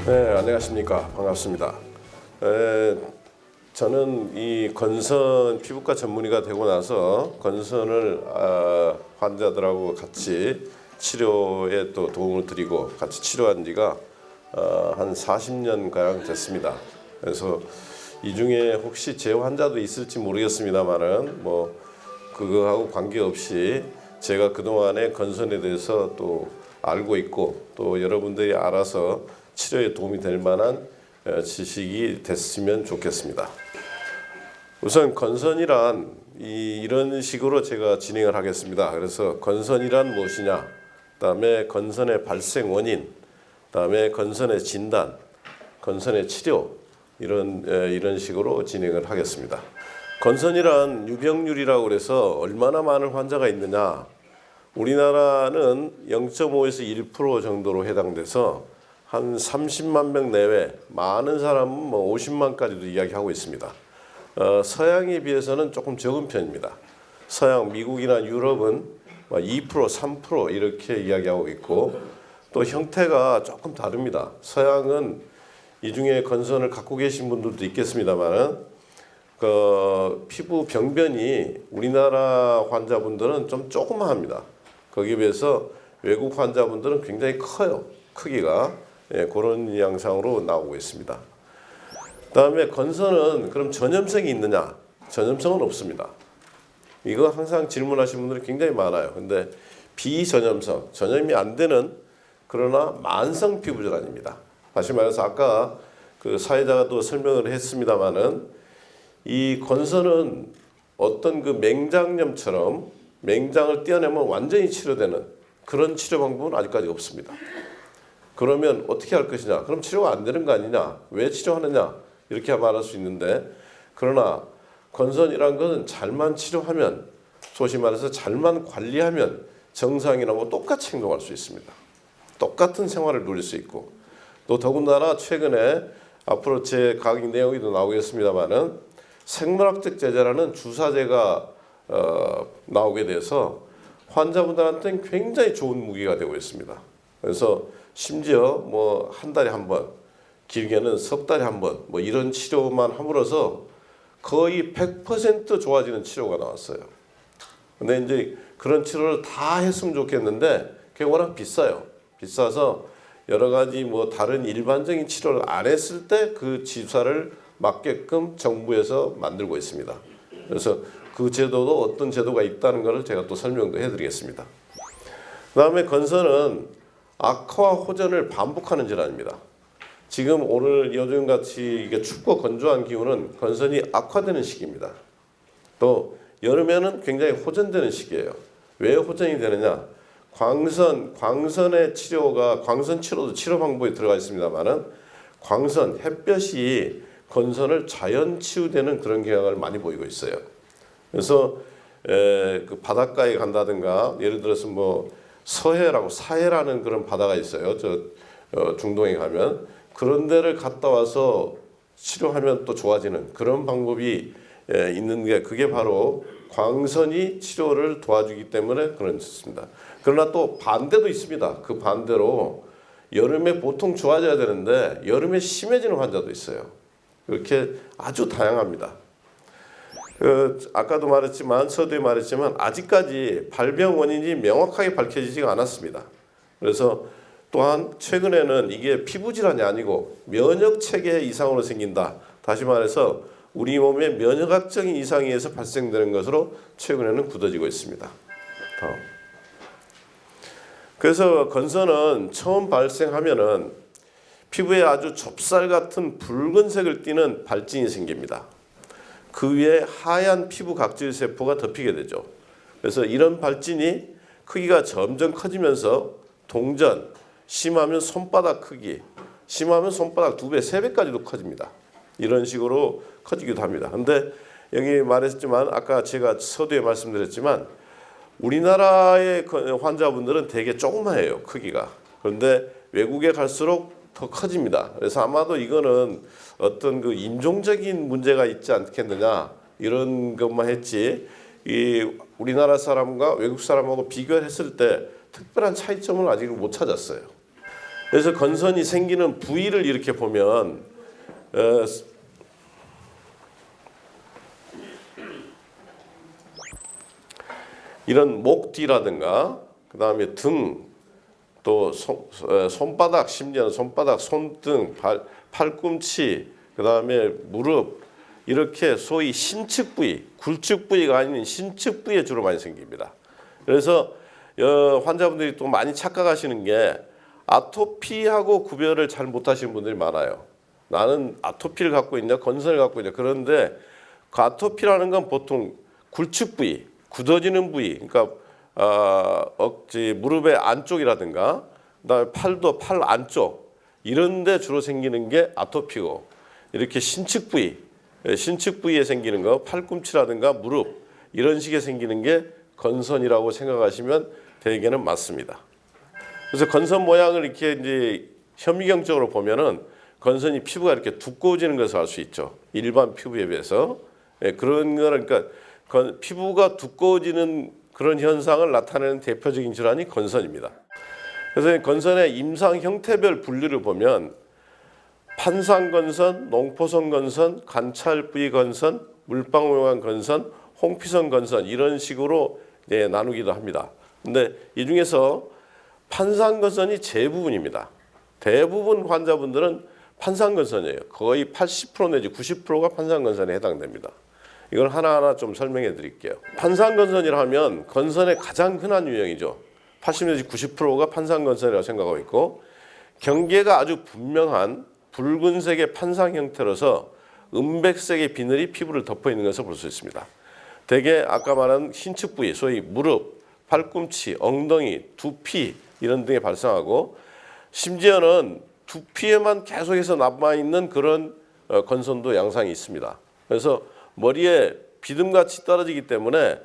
네, 안녕하십니까. 반갑습니다. 저는 이 건선 피부과 전문의가 되고 나서 건선을 환자들하고 같이 치료에 또 도움을 드리고 같이 치료한 지가 한 40년 가량 됐습니다. 그래서 이 중에 혹시 제 환자도 있을지 모르겠습니다만은 뭐 그거하고 관계없이 제가 그동안에 건선에 대해서 또 알고 있고 또 여러분들이 알아서 치료에 도움이 될 만한 지식이 됐으면 좋겠습니다. 우선 건선이란 이런 식으로 제가 진행을 하겠습니다. 그래서 건선이란 무엇이냐, 그다음에 건선의 발생 원인, 그다음에 건선의 진단, 건선의 치료 이런 식으로 진행을 하겠습니다. 건선이란 유병률이라고 그래서 얼마나 많은 환자가 있느냐, 우리나라는 0.5에서 1% 정도로 해당돼서 한 30만 명 내외, 많은 사람은 뭐 50만까지도 이야기하고 있습니다. 서양에 비해서는 조금 적은 편입니다. 서양, 미국이나 유럽은 2%, 3% 이렇게 이야기하고 있고 또 형태가 조금 다릅니다. 서양은 이 중에 건선을 갖고 계신 분들도 있겠습니다만은 피부 병변이 우리나라 환자분들은 좀 조그마합니다. 거기에 비해서 외국 환자분들은 굉장히 커요. 크기가. 그런 양상으로 나오고 있습니다. 그다음에 건선은 그럼 전염성이 있느냐? 전염성은 없습니다. 이거 항상 질문하시는 분들이 굉장히 많아요. 근데 비전염성, 전염이 안 되는 그러나 만성 피부 질환입니다. 다시 말해서 아까 그 사회자가 또 설명을 했습니다마는 이 건선은 어떤 그 맹장염처럼 맹장을 떼어내면 완전히 치료되는 그런 치료 방법은 아직까지 없습니다. 그러면 어떻게 할 것이냐? 그럼 치료가 안 되는 거 아니냐? 왜 치료하느냐? 이렇게 말할 수 있는데, 그러나 건선이란 것은 잘만 치료하면, 소위 말해서 잘만 관리하면 정상인하고 똑같이 행동할 수 있습니다. 똑같은 생활을 누릴 수 있고, 또 더군다나 최근에 앞으로 제 강의 내용에도 나오겠습니다만은 생물학적 제재라는 주사제가 나오게 돼서 환자분들한테는 굉장히 좋은 무기가 되고 있습니다. 그래서 심지어 뭐 한 달에 한 번, 길게는 석 달에 한 번, 뭐 이런 치료만 함으로써 거의 100% 좋아지는 치료가 나왔어요. 근데 이제 그런 치료를 다 했으면 좋겠는데 그게 워낙 비싸요. 비싸서 여러 가지 뭐 다른 일반적인 치료를 안 했을 때 그 주사를 맞게끔 정부에서 만들고 있습니다. 그래서 그 제도도 어떤 제도가 있다는 것을 제가 또 설명도 해드리겠습니다. 그다음에 건선은 악화와 호전을 반복하는 질환입니다. 지금 오늘 요즘같이 이게 춥고 건조한 기후는 건선이 악화되는 시기입니다. 또 여름에는 굉장히 호전되는 시기예요. 왜 호전이 되느냐? 광선의 치료가 광선 치료도 치료 방법에 들어가 있습니다만은 광선 햇볕이 건선을 자연 치유되는 그런 경향을 많이 보이고 있어요. 그래서 그 바닷가에 간다든가 예를 들어서 뭐 사해라는 그런 바다가 있어요. 중동에 가면 그런 데를 갔다 와서 치료하면 또 좋아지는 그런 방법이 있는 게 그게 바로 광선이 치료를 도와주기 때문에 그렇습니다. 그러나 또 반대도 있습니다. 그 반대로 여름에 보통 좋아져야 되는데 여름에 심해지는 환자도 있어요. 그렇게 아주 다양합니다. 아까도 말했지만 서두에 말했지만 아직까지 발병 원인이 명확하게 밝혀지지가 않았습니다. 그래서 또한 최근에는 이게 피부 질환이 아니고 면역 체계 이상으로 생긴다. 다시 말해서 우리 몸의 면역학적인 이상에 의해서 발생되는 것으로 최근에는 굳어지고 있습니다. 그래서 건선은 처음 발생하면은 피부에 아주 좁쌀 같은 붉은색을 띠는 발진이 생깁니다. 그 위에 하얀 피부 각질 세포가 덮이게 되죠. 그래서 이런 발진이 크기가 점점 커지면서 동전, 심하면 손바닥 크기, 심하면 손바닥 2배, 3배까지도 커집니다. 이런 식으로 커지기도 합니다. 근데 여기 말했지만 아까 제가 서두에 말씀드렸지만 우리나라의 환자분들은 되게 조그마해요. 크기가. 그런데 외국에 갈수록 더 커집니다. 그래서 아마도 이거는 어떤 그 인종적인 문제가 있지 않겠느냐 이런 것만 했지 이 우리나라 사람과 외국 사람하고 비교했을 때 특별한 차이점을 아직 못 찾았어요. 그래서 건선이 생기는 부위를 이렇게 보면 이런 목 뒤라든가 그 다음에 등, 또 손바닥, 심지어는 손바닥, 손등, 팔꿈치, 그 다음에 무릎, 이렇게 소위 신측 부위, 굴측 부위가 아닌 신측 부위에 주로 많이 생깁니다. 그래서 환자분들이 또 많이 착각하시는 게 아토피하고 구별을 잘 못하시는 분들이 많아요. 나는 아토피를 갖고 있냐, 건선을 갖고 있냐. 그런데 그 아토피라는 건 보통 굴측 부위, 굳어지는 부위, 그러니까 억지, 무릎의 안쪽이라든가, 그다음에 팔도 팔 안쪽 이런 데 주로 생기는 게 아토피고, 이렇게 신측 부위, 신측 부위에 생기는 거, 팔꿈치라든가 무릎 이런 식에 생기는 게 건선이라고 생각하시면 대개는 맞습니다. 그래서 건선 모양을 이렇게 이제 현미경적으로 보면은 건선이 피부가 이렇게 두꺼워지는 것을 알 수 있죠. 일반 피부에 비해서. 그런 거는 그러니까 피부가 두꺼워지는 그런 현상을 나타내는 대표적인 질환이 건선입니다. 그래서 건선의 임상 형태별 분류를 보면 판상건선, 농포선 건선, 관찰 부위 건선, 물방울 모양 건선, 홍피선 건선 이런 식으로 나누기도 합니다. 근데 이 중에서 판상건선이 제부분입니다. 대부분 환자분들은 판상건선이에요. 거의 80% 내지 90%가 판상건선에 해당됩니다. 이걸 하나하나 좀 설명해 드릴게요. 판상건선이라 하면 건선의 가장 흔한 유형이죠. 80 내지 90%가 판상건선이라고 생각하고 있고, 경계가 아주 분명한 붉은색의 판상 형태로서 은백색의 비늘이 피부를 덮어 있는 것을 볼 수 있습니다. 대개 아까 말한 신측 부위, 소위 무릎, 팔꿈치, 엉덩이, 두피 이런 등에 발생하고, 심지어는 두피에만 계속해서 남아있는 그런 건선도 양상이 있습니다. 그래서 머리에 비듬같이 떨어지기 때문에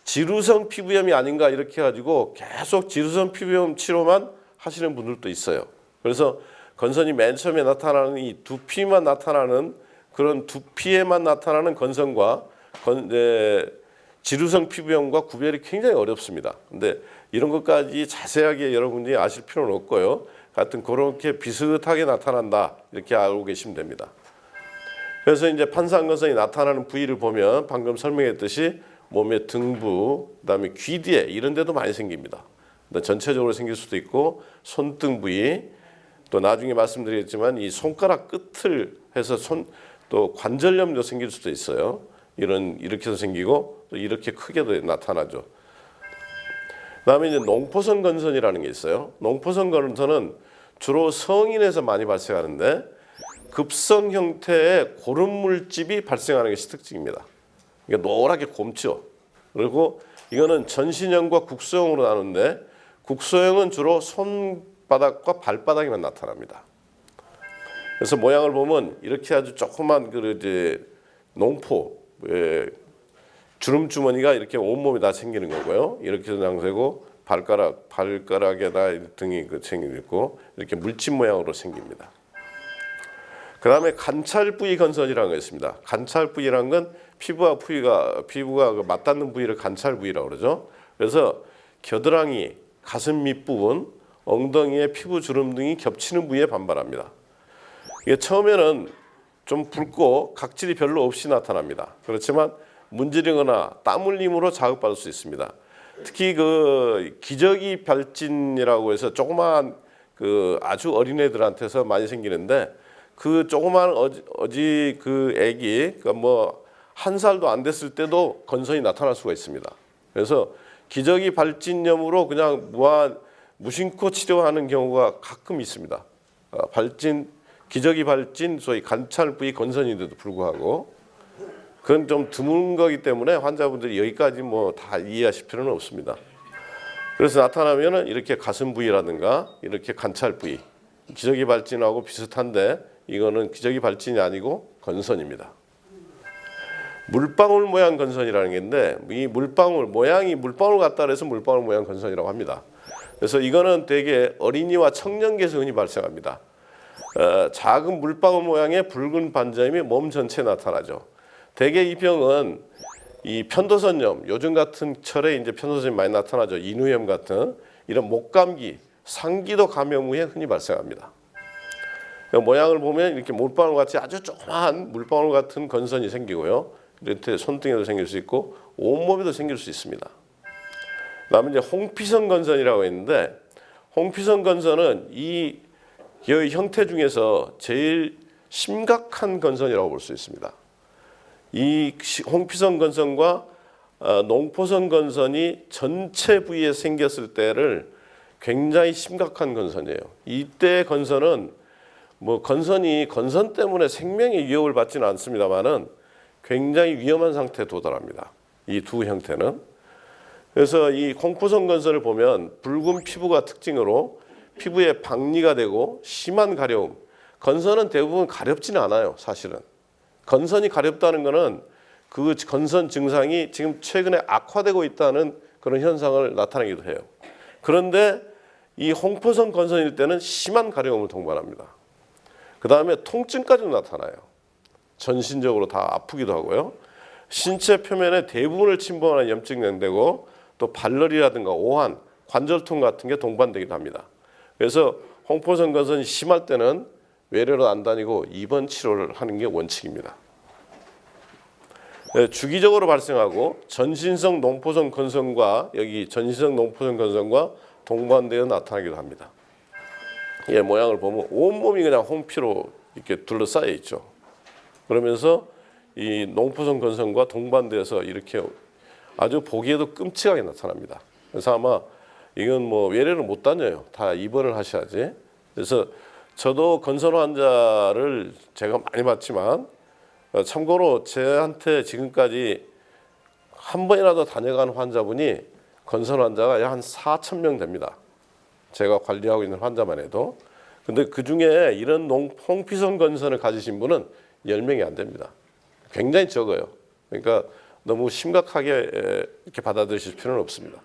지루성 피부염이 아닌가 이렇게 해가지고 계속 지루성 피부염 치료만 하시는 분들도 있어요. 그래서 건선이 맨 처음에 나타나는 이 두피만 나타나는 그런 두피에만 나타나는 건선과 지루성 피부염과 구별이 굉장히 어렵습니다. 근데 이런 것까지 자세하게 여러분들이 아실 필요는 없고요. 하여튼 그렇게 비슷하게 나타난다 이렇게 알고 계시면 됩니다. 그래서 이제 판상건선이 나타나는 부위를 보면 방금 설명했듯이 몸의 등부, 그다음에 귀 뒤에 이런 데도 많이 생깁니다. 전체적으로 생길 수도 있고 손등 부위, 또 나중에 말씀드리겠지만 이 손가락 끝을 해서 또 관절염도 생길 수도 있어요. 이렇게도 생기고 또 이렇게 크게도 나타나죠. 그다음에 이제 농포선 건선이라는 게 있어요. 농포선 건선은 주로 성인에서 많이 발생하는데 급성 형태의 고름 물집이 발생하는 것이 특징입니다. 이게 노랗게 곰죠. 그리고 이거는 전신형과 국소형으로 나누는데 국소형은 주로 손바닥과 발바닥에만 나타납니다. 그래서 모양을 보면 이렇게 아주 조그만 이제 농포 주름 주머니가 이렇게 온몸에 다 생기는 거고요. 이렇게 양세고 발가락에다 등이 생기고 이렇게 물집 모양으로 생깁니다. 그 다음에 관찰 부위 건선이라는 거 있습니다. 관찰 부위라는 건 피부가 맞닿는 부위를 관찰 부위라고 그러죠. 그래서 겨드랑이, 가슴 밑부분, 엉덩이의 피부 주름 등이 겹치는 부위에 반발합니다. 이게 처음에는 좀 붉고 각질이 별로 없이 나타납니다. 그렇지만 문지르거나 땀 흘림으로 자극받을 수 있습니다. 특히 그 기저귀 발진이라고 해서 조그마한 아주 어린애들한테서 많이 생기는데 그 조그마한 그 애기 뭐 1살도 안 됐을 때도 건선이 나타날 수가 있습니다. 그래서 기저귀 발진염으로 그냥 무심코 치료하는 경우가 가끔 있습니다. 기저귀 발진, 소위 관찰 부위 건선인데도 불구하고 그건 좀 드문 거기 때문에 환자분들이 여기까지 뭐 다 이해하실 필요는 없습니다. 그래서 나타나면은 이렇게 가슴 부위라든가 이렇게 관찰 부위, 기저귀 발진하고 비슷한데 이거는 기저귀 발진이 아니고 건선입니다. 물방울 모양 건선이라는 게 있는데 이 물방울 모양이 물방울 같다 그래서 물방울 모양 건선이라고 합니다. 그래서 이거는 되게 어린이와 청년기에서 흔히 발생합니다. 작은 물방울 모양의 붉은 반점이 몸 전체에 나타나죠. 대개 이 병은 이 편도선염, 요즘 같은 철에 이제 편도선염이 많이 나타나죠. 인후염 같은 이런 목감기, 상기도 감염 후에 흔히 발생합니다. 모양을 보면 이렇게 물방울 같이 아주 조그마한 물방울 같은 건선이 생기고요. 이렇게 손등에도 생길 수 있고 온몸에도 생길 수 있습니다. 그다음에 이제 홍피성 건선이라고 했는데 홍피성 건선은 이 형태 중에서 제일 심각한 건선이라고 볼 수 있습니다. 이 홍피성 건선과 농포성 건선이 전체 부위에 생겼을 때를 굉장히 심각한 건선이에요. 이때 건선은 건선이 건선 때문에 생명의 위협을 받지는 않습니다만은 굉장히 위험한 상태에 도달합니다. 이 두 형태는. 그래서 이 홍포성 건선을 보면 붉은 피부가 특징으로 피부에 박리가 되고 심한 가려움. 건선은 대부분 가렵지는 않아요, 사실은. 건선이 가렵다는 것은 그 건선 증상이 지금 최근에 악화되고 있다는 그런 현상을 나타내기도 해요. 그런데 이 홍포성 건선일 때는 심한 가려움을 동반합니다. 그 다음에 통증까지도 나타나요. 전신적으로 다 아프기도 하고요. 신체 표면의 대부분을 침범하는 염증이 되고 또 발열이라든가 오한, 관절통 같은 게 동반되기도 합니다. 그래서 홍포성 건선이 심할 때는 외래로 안 다니고 입원 치료를 하는 게 원칙입니다. 네, 주기적으로 발생하고 전신성 농포성 건선과 여기 전신성 농포성 건선과 동반되어 나타나기도 합니다. 예, 모양을 보면 온몸이 그냥 홍피로 이렇게 둘러싸여 있죠. 그러면서 이 농포성 건선과 동반돼서 이렇게 아주 보기에도 끔찍하게 나타납니다. 그래서 아마 이건 외래를 못 다녀요. 다 입원을 하셔야지. 그래서 저도 건선 환자를 제가 많이 봤지만 참고로 저한테 지금까지 한 번이라도 다녀간 환자분이 건선 환자가 약 한 4,000명 됩니다. 제가 관리하고 있는 환자만 해도. 근데 그중에 이런 홍피성 건선을 가지신 분은 10명이 안 됩니다. 굉장히 적어요. 그러니까 너무 심각하게 이렇게 받아들이실 필요는 없습니다.